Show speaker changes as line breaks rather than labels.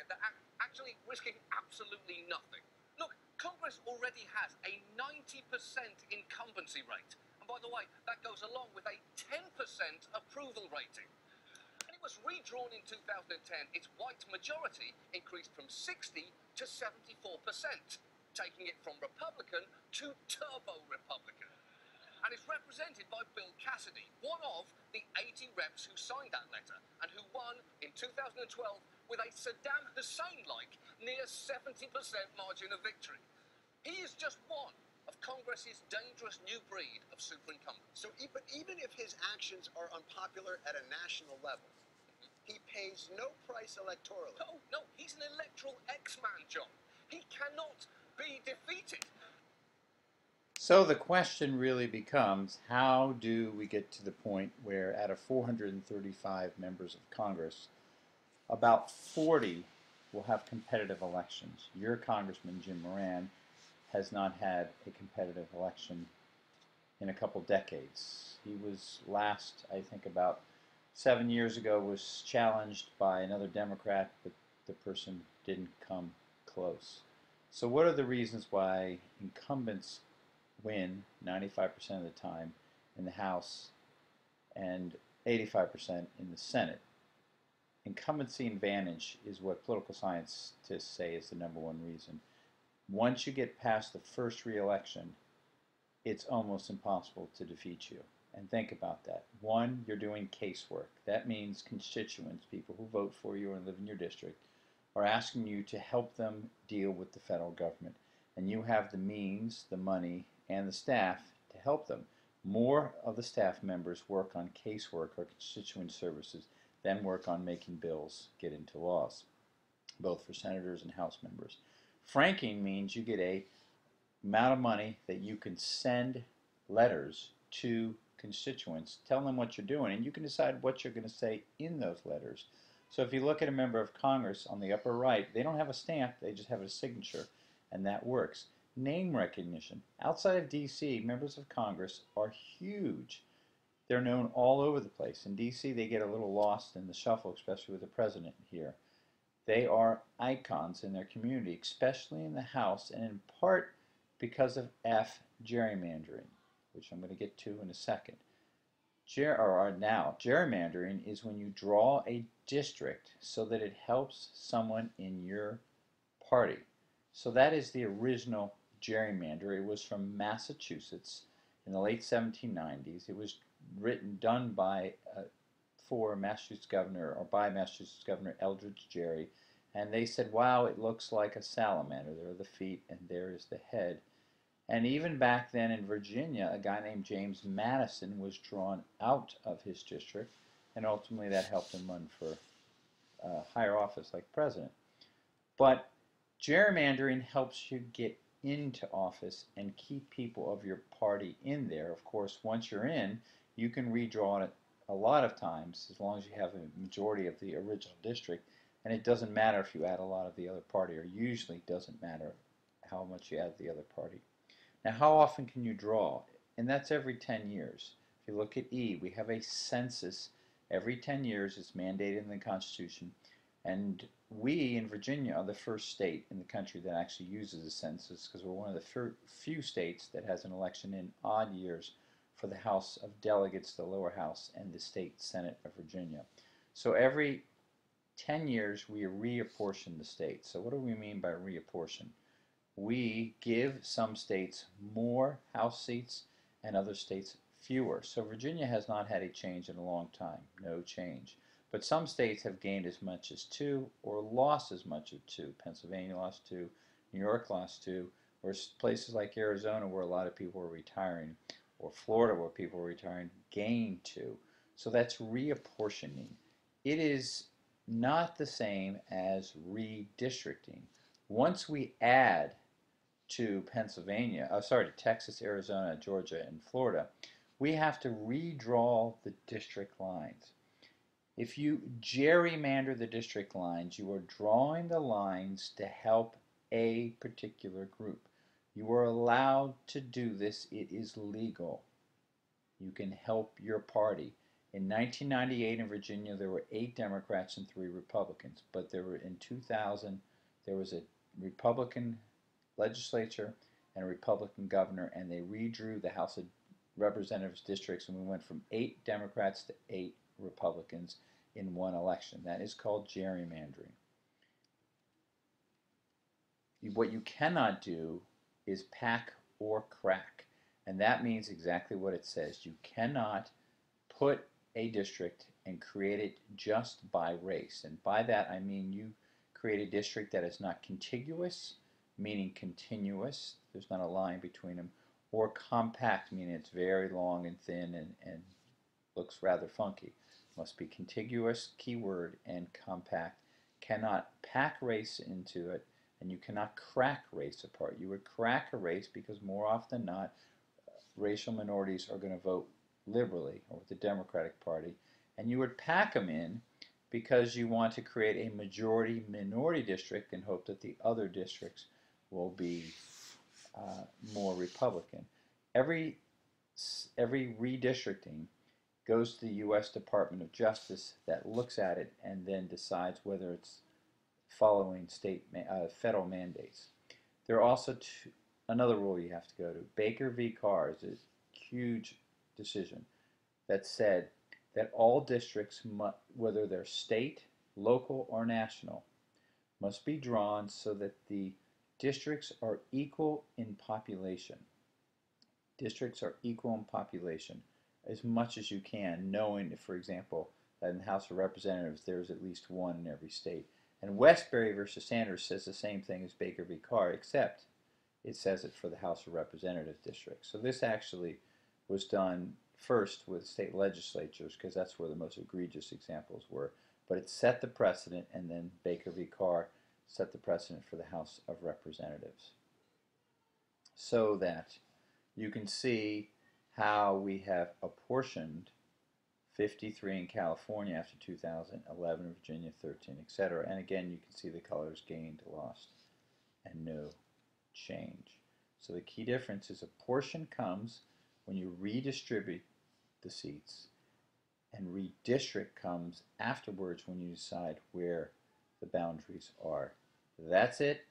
they're actually risking absolutely nothing. Look, Congress already has a 90% incumbency rate. And by the way, that goes along with a 10% approval rating. When it was redrawn in 2010, its white majority increased from 60 to 74%, taking it from Republican to turbo-Republican. And it's represented by Bill Cassidy, one of the 80 reps who signed that letter and who won in 2012 with a Saddam Hussein-like near 70% margin of victory. He is just one of Congress's dangerous new breed of super incumbents.
So even if his actions are unpopular at a national level, he pays no price electorally.
No, he's an electoral X-Man, John. He cannot be defeated.
So the question really becomes, how do we get to the point where out of 435 members of Congress, about 40 will have competitive elections? Your Congressman, Jim Moran, has not had a competitive election in a couple decades. He was last, I think about 7 years ago, was challenged by another Democrat, but the person didn't come close. So what are the reasons why incumbents win 95% of the time in the House and 85% in the Senate? Incumbency advantage is what political scientists say is the number one reason. Once you get past the first re-election, it's almost impossible to defeat you. And think about that. One, you're doing casework. That means constituents, people who vote for you and live in your district, are asking you to help them deal with the federal government. And you have the means, the money, and the staff to help them. More of the staff members work on casework or constituent services than work on making bills get into laws, both for senators and House members. Franking means you get a amount of money that you can send letters to constituents, tell them what you're doing, and you can decide what you're going to say in those letters. So if you look at a member of Congress on the upper right, they don't have a stamp, they just have a signature, and that works. Name recognition. Outside of D.C., members of Congress are huge. They're known all over the place. In D.C., they get a little lost in the shuffle, especially with the president here. They are icons in their community, especially in the House, and in part because of gerrymandering, which I'm going to get to in a second. Gerrymandering is when you draw a district so that it helps someone in your party. So that is the original gerrymander. It was from Massachusetts in the late 1790s. It was done by Massachusetts Governor Eldridge Gerry, and they said, wow, it looks like a salamander. There are the feet and there is the head. And even back then in Virginia, a guy named James Madison was drawn out of his district, and ultimately that helped him run for higher office like president. But gerrymandering helps you get into office and keep people of your party in there. Of course, once you're in, you can redraw it a lot of times as long as you have a majority of the original district, and it doesn't matter if you add a lot of the other party, or usually doesn't matter how much you add the other party. Now, how often can you draw? And that's every 10 years. If you look at E, we have a census every 10 years. It's mandated in the Constitution. And we in Virginia are the first state in the country that actually uses a census, because we're one of the few states that has an election in odd years for the House of Delegates, the lower house, and the state Senate of Virginia. So every 10 years we reapportion the state. So what do we mean by reapportion? We give some states more House seats and other states fewer. So Virginia has not had a change in a long time, no change. But some states have gained as much as 2 or lost as much as 2. Pennsylvania lost 2, New York lost 2, or places like Arizona where a lot of people are retiring, or Florida where people are retiring, gained 2. So that's reapportioning. It is not the same as redistricting. Once we add to Texas, Arizona, Georgia, and Florida, we have to redraw the district lines. If you gerrymander the district lines, you are drawing the lines to help a particular group. You are allowed to do this. It is legal. You can help your party. In 1998 in Virginia, there were 8 Democrats and 3 Republicans, but in 2000 there was a Republican legislature and a Republican governor, and they redrew the House of Representatives districts, and we went from 8 Democrats to 8 Republicans in one election. That is called gerrymandering. What you cannot do is pack or crack, and that means exactly what it says. You cannot put a district and create it just by race, and by that I mean you create a district that is not contiguous, meaning continuous, there's not a line between them, or compact, meaning it's very long and thin and looks rather funky. Must be contiguous, keyword, and compact. Cannot pack race into it, and you cannot crack race apart. You would crack a race because more often than not, racial minorities are going to vote liberally or with the Democratic Party, and you would pack them in because you want to create a majority-minority district and hope that the other districts will be more Republican. Every redistricting goes to the U.S. Department of Justice that looks at it and then decides whether it's following federal mandates. There are also another rule you have to go to. Baker v. Carr is a huge decision that said that all districts, whether they're state, local, or national, must be drawn so that the districts are equal in population. Districts are equal in population as much as you can, knowing, for example, that in the House of Representatives there's at least one in every state. And Westbury versus Sanders says the same thing as Baker v. Carr, except it says it for the House of Representatives district. So this actually was done first with state legislatures because that's where the most egregious examples were. But it set the precedent, and then Baker v. Carr set the precedent for the House of Representatives. So that you can see how we have apportioned 53 in California after 2011, Virginia 13, etc. And again, you can see the colors gained, lost, and no change. So the key difference is apportion comes when you redistribute the seats, and redistrict comes afterwards when you decide where the boundaries are. That's it.